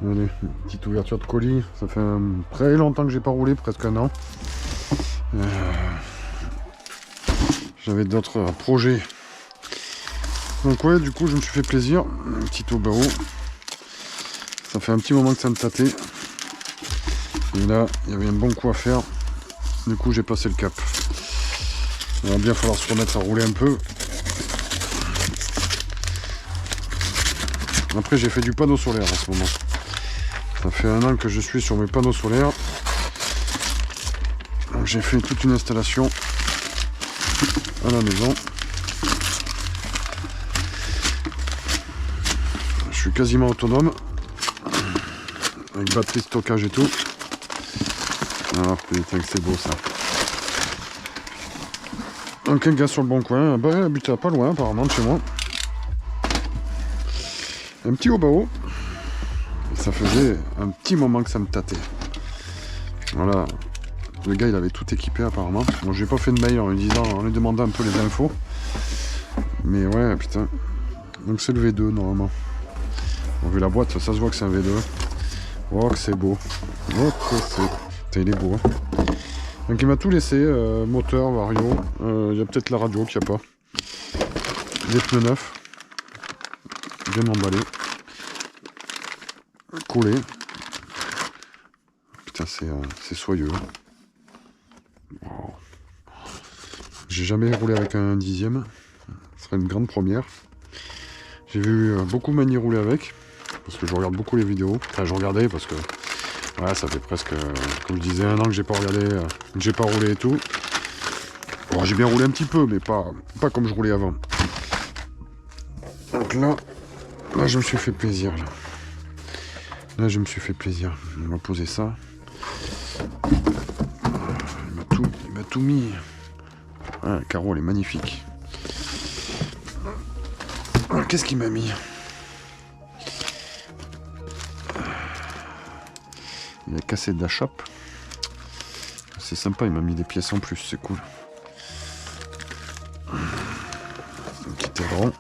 Allez, petite ouverture de colis. Ça fait très longtemps que j'ai pas roulé, presque un an. J'avais d'autres projets. Donc ouais, du coup, je me suis fait plaisir. Un petit Obao. Ça fait un petit moment que ça me tâtait. Et là, il y avait un bon coup à faire. Du coup, j'ai passé le cap. Il va bien falloir se remettre à rouler un peu. Après, j'ai fait du panneau solaire en ce moment. Ça fait un an que je suis sur mes panneaux solaires. Donc j'ai fait toute une installation à la maison. Je suis quasiment autonome. Avec batterie, stockage et tout. Ah putain que c'est beau ça. Donc un gars sur le bon coin, bah habitait pas loin apparemment de chez moi. Un petit Obao. Ça faisait un petit moment que ça me tâtait. Voilà. Le gars il avait tout équipé apparemment. Bon j'ai pas fait de mail en lui demandant un peu les infos. Mais ouais putain. Donc c'est le V2 normalement. On vu la boîte, ça se voit que c'est un V2. Oh que c'est beau. Oh que c'est. Putain il est beau. Hein. Donc il m'a tout laissé, moteur, vario. Il y a peut-être la radio qu'il n'y a pas. Les pneus neufs. Bien emballés. Collés. Putain c'est soyeux. Wow. J'ai jamais roulé avec un dixième. Ce serait une grande première. J'ai vu beaucoup Mani rouler avec. Parce que je regarde beaucoup les vidéos. Enfin je regardais parce que ouais, ça fait presque, comme je disais, un an que j'ai pas regardé, que j'ai pas roulé et tout. Bon, j'ai bien roulé un petit peu, mais pas comme je roulais avant. Donc là, je me suis fait plaisir. Là, je me suis fait plaisir. On va poser ça. Il m'a tout mis. Ah, le carreau, elle est magnifique. Qu'est-ce qu'il m'a mis? Il a cassé de la chape. C'est sympa, il m'a mis des pièces en plus, c'est cool. Un petit aileron.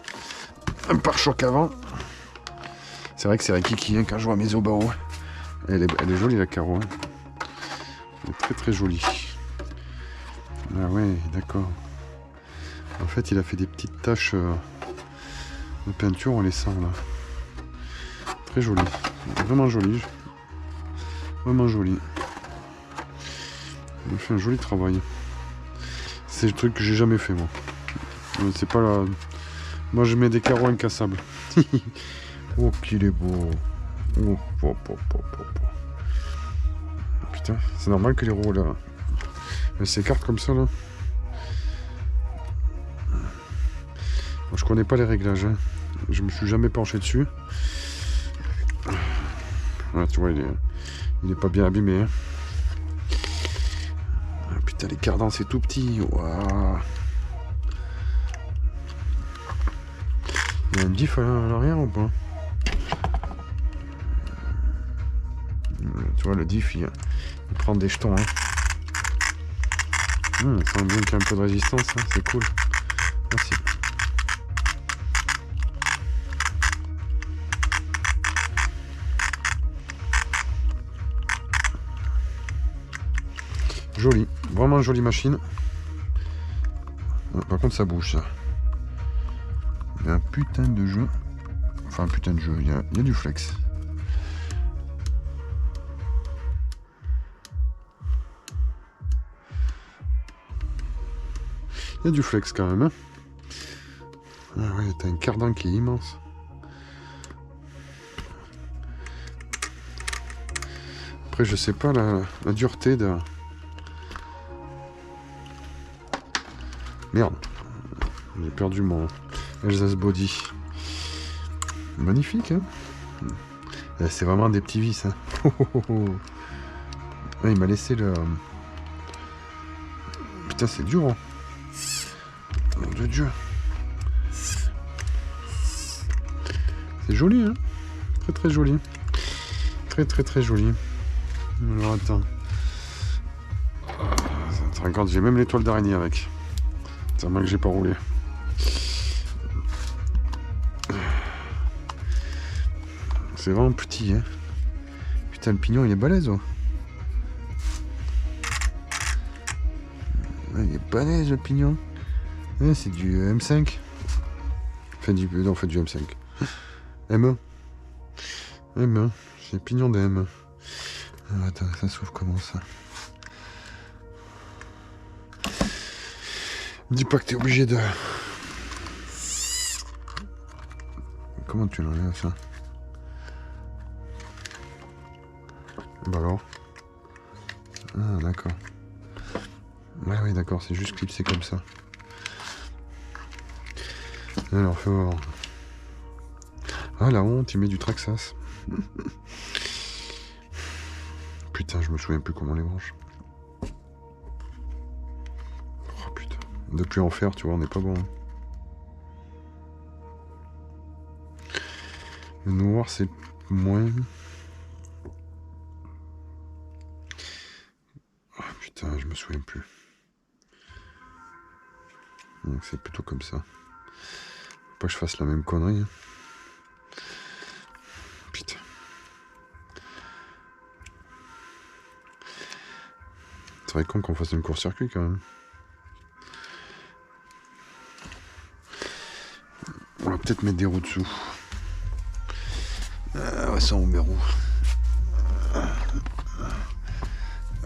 Un pare-choc avant. C'est vrai que c'est Rikiki hein, quand je vois mes Obao. Elle est jolie la carreau. Hein. Elle est très très jolie. Ah ouais, d'accord. En fait, il a fait des petites taches de peinture, on les sent là. Très joli. Vraiment joli. Vraiment joli. Il a fait un joli travail. C'est le truc que j'ai jamais fait moi. C'est pas la... Moi je mets des carreaux incassables. Oh qu'il est beau. Oh, oh, oh, oh, oh. Putain, c'est normal que les roues là. Elles s'écartent comme ça là. Moi, je connais pas les réglages. Hein. Je me suis jamais penché dessus. Ah, tu vois, il est pas bien abîmé. Hein. Ah, putain, les cardans c'est tout petit. Waouh. Il y a un diff à l'arrière ou pas? Tu vois, le diff il prend des jetons. Hein. Ça sent bien qu'il y a un peu de résistance. Hein. C'est cool. Merci. Joli, vraiment jolie machine. Par contre ça bouge ça. Il y a un putain de jeu. Enfin un putain de jeu, il y a du flex. Il y a du flex quand même. Hein. Ah ouais, t'as un cardan qui est immense. Après je sais pas la dureté de... Merde, j'ai perdu mon Alsace Body. Magnifique, hein. C'est vraiment des petits vis, hein. Ouais, il m'a laissé le... Putain, c'est dur, hein. Nom de Dieu. C'est joli, hein. Très très joli. Très très très joli. Alors attends. Regarde, j'ai même l'étoile d'araignée avec. C'est vrai que j'ai pas roulé. C'est vraiment petit, hein. Putain, le pignon, il est balèze, oh. Ouais, il est balèze, le pignon. Ouais, c'est du M5. Enfin, du M5. M1. M1. C'est le pignon de M1. Ah, attends, ça s'ouvre comment, ça? Dis pas que t'es obligé de... Comment tu l'enlèves, ça? Bah alors. Ah, d'accord. Ouais, oui, d'accord, c'est juste clipsé comme ça. Alors, fais voir. Ah, la honte, il met du Traxxas. Putain, je me souviens plus comment on les branche. Oh putain. De plus en faire, tu vois, on n'est pas bon. Hein. Le noir, c'est moins... Oh putain, je me souviens plus. Donc c'est plutôt comme ça. Faut pas que je fasse la même connerie. Hein. Putain. C'est vrai con qu'on fasse un court-circuit quand même. On va peut-être mettre des roues dessous. Ouais, ça on met roues.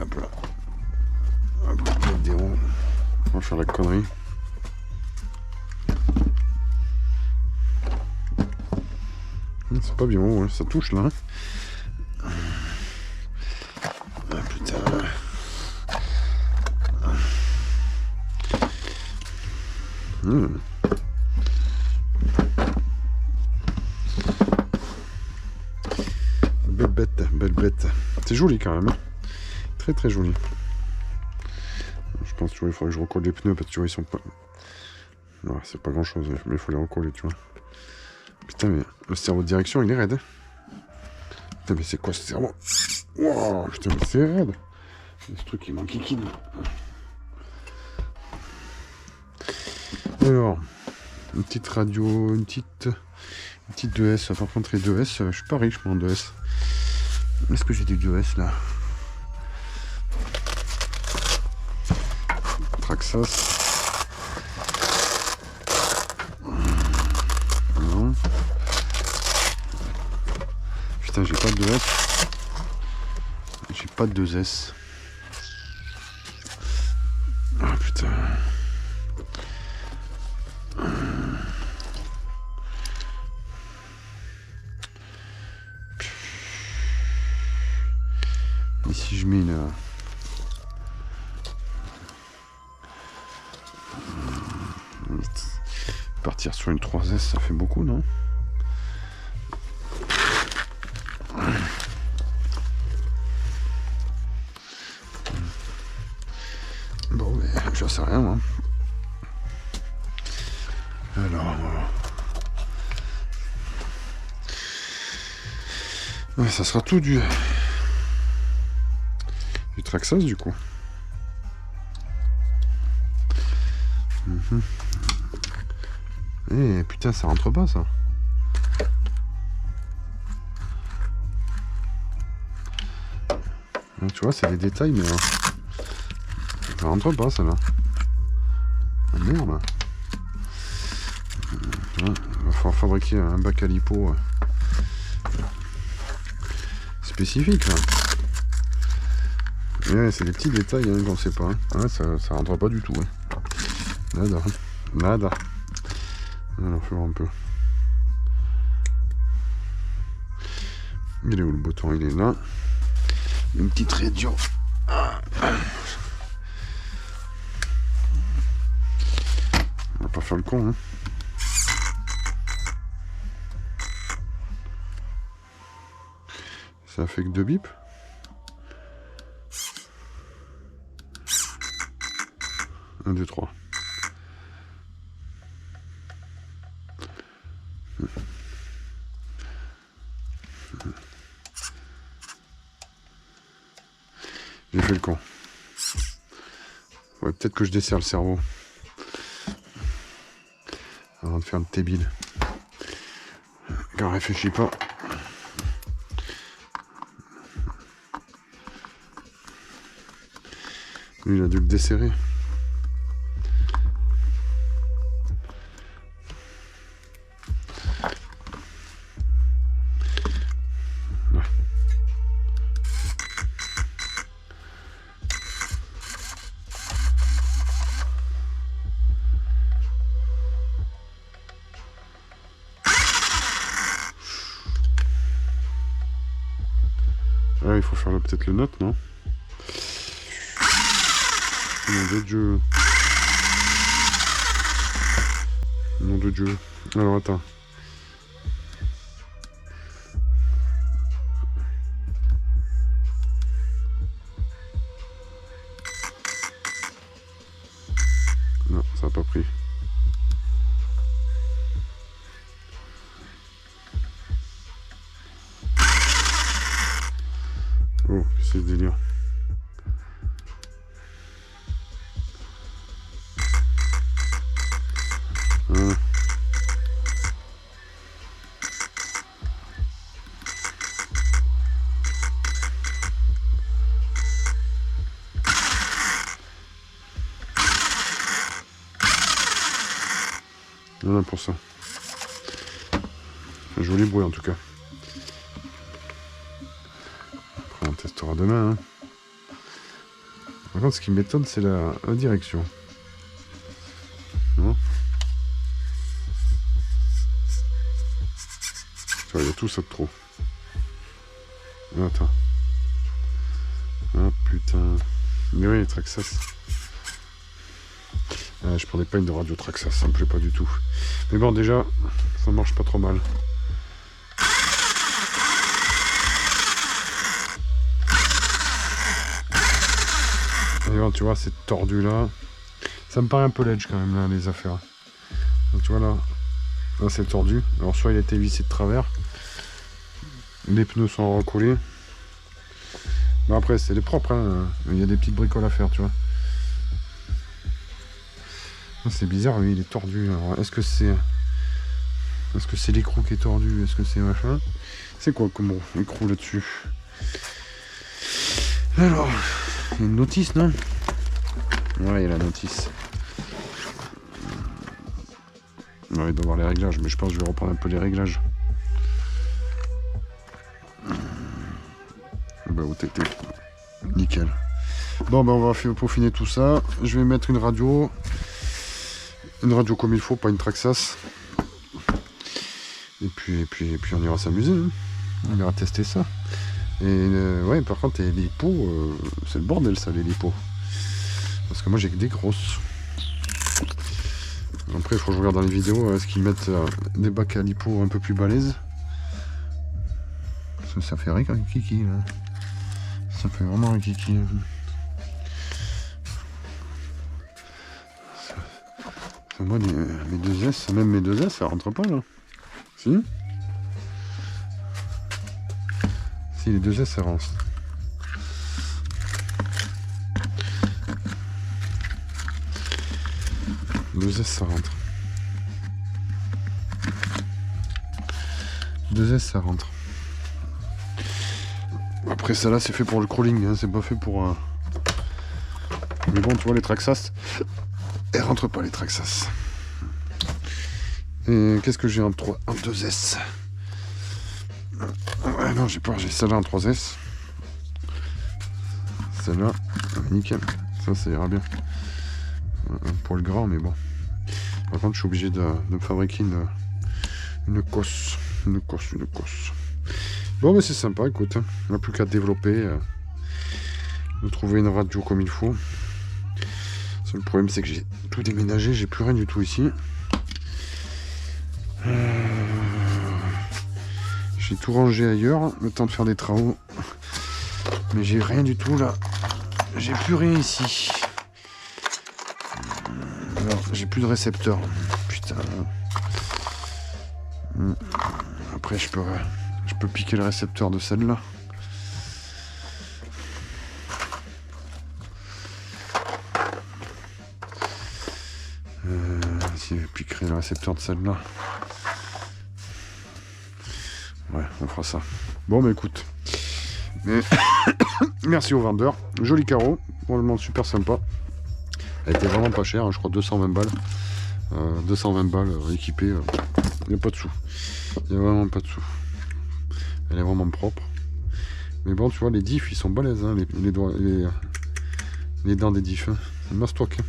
Hop là. Hop là, mettre des roues. On va faire la connerie. C'est pas bien haut, hein. Ça touche là. Hein. Ah putain. Belle bête. C'est joli quand même. Hein. Très très joli. Je pense tu vois, il faudrait que je recolle les pneus parce que tu vois, ils sont pas. Non, c'est pas grand chose, mais il faut les recoller, tu vois. Putain, mais le cerveau de direction il est raide. Hein. Putain, mais c'est quoi ce cerveau? Wow, putain, mais c'est raide. Ce truc il m'enquiquine. Alors, une petite radio, une petite 2S. Par contre, les 2S, je suis pas riche moi en 2S. Est-ce que j'ai des 2S là? Traxxas. Non. Putain, j'ai pas de 2S. J'ai pas de 2S. Ah putain. Et si je mets une... Partir sur une 3S, ça fait beaucoup, non? Bon, mais j'en sais rien, moi. Alors... Ouais, ça sera tout du Traxxas, du coup. Eh putain, ça rentre pas ça. Tu vois, c'est des détails, mais ça rentre pas ça là. Ah, merde. Il va falloir fabriquer un bac à lipo spécifique là. Ouais, c'est des petits détails hein, qu'on sait pas. Hein. Ouais, ça rentre pas du tout. Hein. Nada. Nada. Alors, faut voir un peu. Il est où le bouton? Il est là. Une petite radio. Ah. On va pas faire le con. Hein. Ça fait que 2 bips. Un, 2, 3. J'ai fait le con. Ouais, peut-être que je desserre le cerveau. Avant de faire le débile. Quand on réfléchit pas. Lui, il a dû le desserrer. Ah, il faut faire peut-être le note, non? Nom de Dieu. Nom de Dieu. Alors, attends. Non, ça n'a pas pris. Oh, c'est ce délire. Ah. Voilà pour ça. Un joli bruit en tout cas. Après on testera demain. Hein. Par contre ce qui m'étonne c'est la direction. Non, il y a tout ça de trop. Attends. Ah putain. Mais oui, Traxxas. Ah, je prenais pas une radio Traxxas, ça me plaît pas du tout. Mais bon, déjà, ça marche pas trop mal. Et bon, tu vois, c'est tordu là. Ça me paraît un peu ledge quand même là, les affaires. Donc, tu vois là, là c'est tordu. Alors soit il a été vissé de travers. Les pneus sont recollés. Mais après, c'est les propres, hein. Il y a des petites bricoles à faire, tu vois. C'est bizarre, lui, il est tordu. Est-ce que c'est l'écrou qui est tordu? Est-ce que c'est machin? C'est quoi comme écrou là-dessus? Alors, il y a une notice, non? Ouais, il y a la notice. Ouais, il doit y avoir les réglages, mais je pense que je vais reprendre un peu les réglages. Bah, OTT. Nickel. Bon, ben on va peaufiner tout ça. Je vais mettre une radio. Une radio comme il faut, pas une Traxxas. Et puis on ira s'amuser. Hein. On ira tester ça. Et ouais, par contre, les lipos, c'est le bordel ça, les lipos. Parce que moi j'ai que des grosses. Après, il faut que je regarde dans les vidéos, est-ce qu'ils mettent des bacs à lipo un peu plus balèzes? Parce que ça fait rien qu'un kiki là. Ça fait vraiment un kiki. Moi, mes 2S, même mes 2S, ça rentre pas là. Si? Si, les 2S, ça rentre. Les 2S, ça rentre. 2S, ça rentre. Après, ça là, c'est fait pour le crawling, hein, c'est pas fait pour. Mais bon, tu vois, les Traxxas. Elle rentre pas les Traxxas. Et qu'est-ce que j'ai en 2S? Ouais, non, j'ai peur, j'ai celle-là en 3S. Celle-là, nickel. Ça ira bien. Pour le grand, mais bon. Par contre, je suis obligé de me fabriquer une cosse. Une cosse. Bon, mais c'est sympa, écoute. Hein. On n'a plus qu'à développer. De trouver une radio comme il faut. Le problème c'est que j'ai tout déménagé, j'ai plus rien du tout ici. J'ai tout rangé ailleurs, le temps de faire des travaux. Mais j'ai rien du tout là. J'ai plus rien ici. Alors, j'ai plus de récepteur. Putain. Après je peux piquer le récepteur de celle-là. Si je piquerai le récepteur de celle-là. Ouais, on fera ça. Bon, mais écoute. Mais merci au vendeur. Joli carreau, vraiment super sympa. Elle était vraiment pas chère, hein, je crois 220 balles. 220 balles équipée, il n'y a pas de sous. Il n'y a vraiment pas de sous. Elle est vraiment propre. Mais bon, tu vois, les diffs, ils sont balèzes, hein, les dents des diffs. Hein. C'est mastoc. Hein.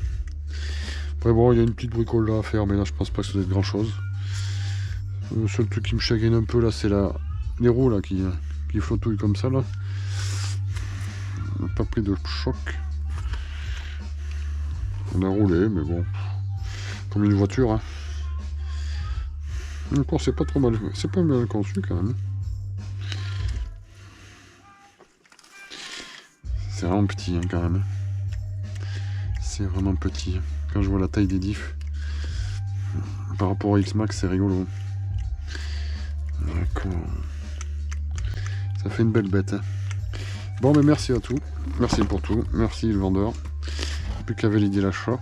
Après, bon, il y a une petite bricole là à faire, mais là, je pense pas que ça doit être grand chose. Le seul truc qui me chagrine un peu là, c'est les roues là qui flottouillent comme ça là. On n'a pas pris de choc. On a roulé, mais bon, comme une voiture. Hein. Encore, c'est pas trop mal, c'est pas mal conçu quand même. C'est vraiment petit hein, quand même. C'est vraiment petit. Quand je vois la taille des diffs, par rapport au X-Max, c'est rigolo. D'accord. Ça fait une belle bête. Hein. Bon, mais merci à tout. Merci pour tout. Merci le vendeur. Plus qu'à valider l'achat.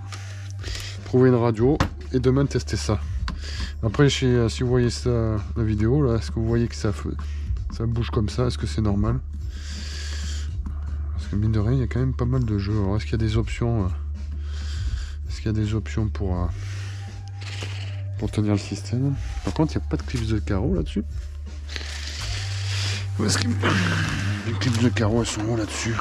Trouver une radio et demain tester ça. Après, si vous voyez ça, la vidéo, là, est-ce que vous voyez que ça bouge comme ça? Est-ce que c'est normal? Parce que mine de rien, il y a quand même pas mal de jeux. Alors, est-ce qu'il y a des options Est-ce qu'il y a des options pour tenir le système? Par contre, il n'y a pas de clips de carreaux là-dessus. Où est-ce que les clips de carreaux elles sont où là-dessus?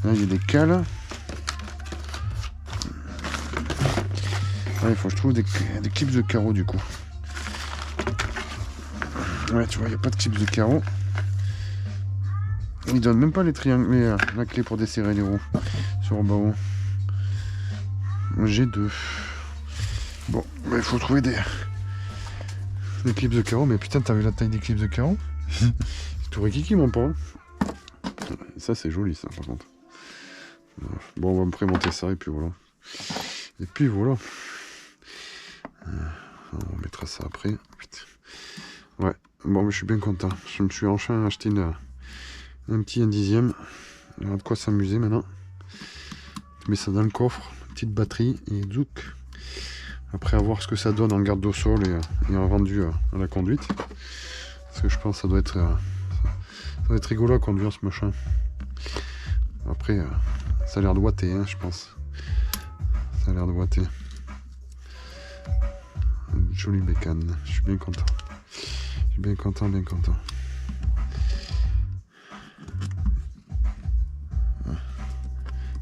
Là, il y a des cales. Il faut que je trouve des clips de carreaux du coup. Ouais, tu vois, il n'y a pas de clips de carreaux. Ils donnent même pas les triangles, la clé pour desserrer les roues sur le bas. G2. Bon, il faut trouver des clips de carreaux. Mais putain, t'as vu la taille des clips de carreaux? C'est tout rikiki, mon pauvre. Ça, c'est joli, ça, par contre. Bon, on va me prémonter ça, et puis voilà. Et puis voilà. On mettra ça après. Putain. Ouais, bon, mais je suis bien content. Je me suis enfin acheté un petit 1/10. Il y a de quoi s'amuser maintenant. Je mets ça dans le coffre, petite batterie et zouk. Après, à voir ce que ça donne en garde au sol et en rendu à la conduite. Parce que je pense que ça doit être rigolo à conduire ce machin. Après, ça a l'air de ouater, hein, je pense. Ça a l'air de ouater. Une jolie bécane, je suis bien content. Je suis bien content, bien content.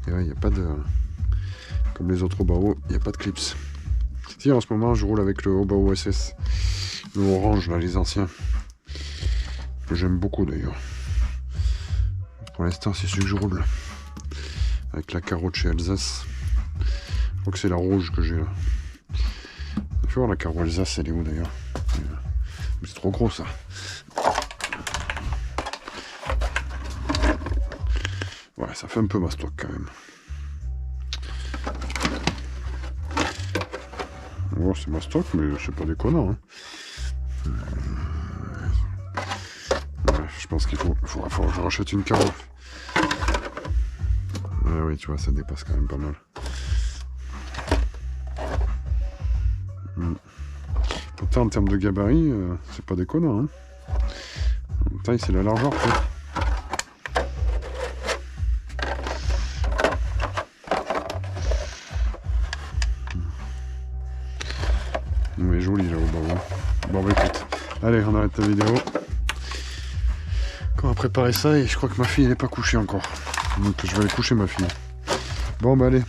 Et ouais, il n'y a pas de... Comme les autres Obao, il n'y a pas de clips. Si, en ce moment, je roule avec le Obao SS. Le orange, là, les anciens. Que j'aime beaucoup, d'ailleurs. Pour l'instant, c'est celui que je roule. Avec la carreau de chez Alsace. Je crois que c'est la rouge que j'ai, là. Il faut voir la carreau Alsace, elle est où, d'ailleurs? C'est trop gros, ça. Ouais, ça fait un peu mastoc quand même. Oh, c'est mastoc, mais c'est pas déconnant. Hein. Ouais, je pense qu'il faudra que je rachète une carreau. Ouais, oui, tu vois, ça dépasse quand même pas mal. Pourtant, en termes de gabarit, c'est pas déconnant. Hein. En taille, c'est la largeur, quoi. Mais joli là au bas. Bon bah écoute, allez on arrête la vidéo. On va préparer ça et je crois que ma fille elle n'est pas couchée encore. Donc je vais aller coucher ma fille. Bon bah allez,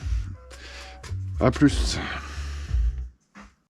à plus.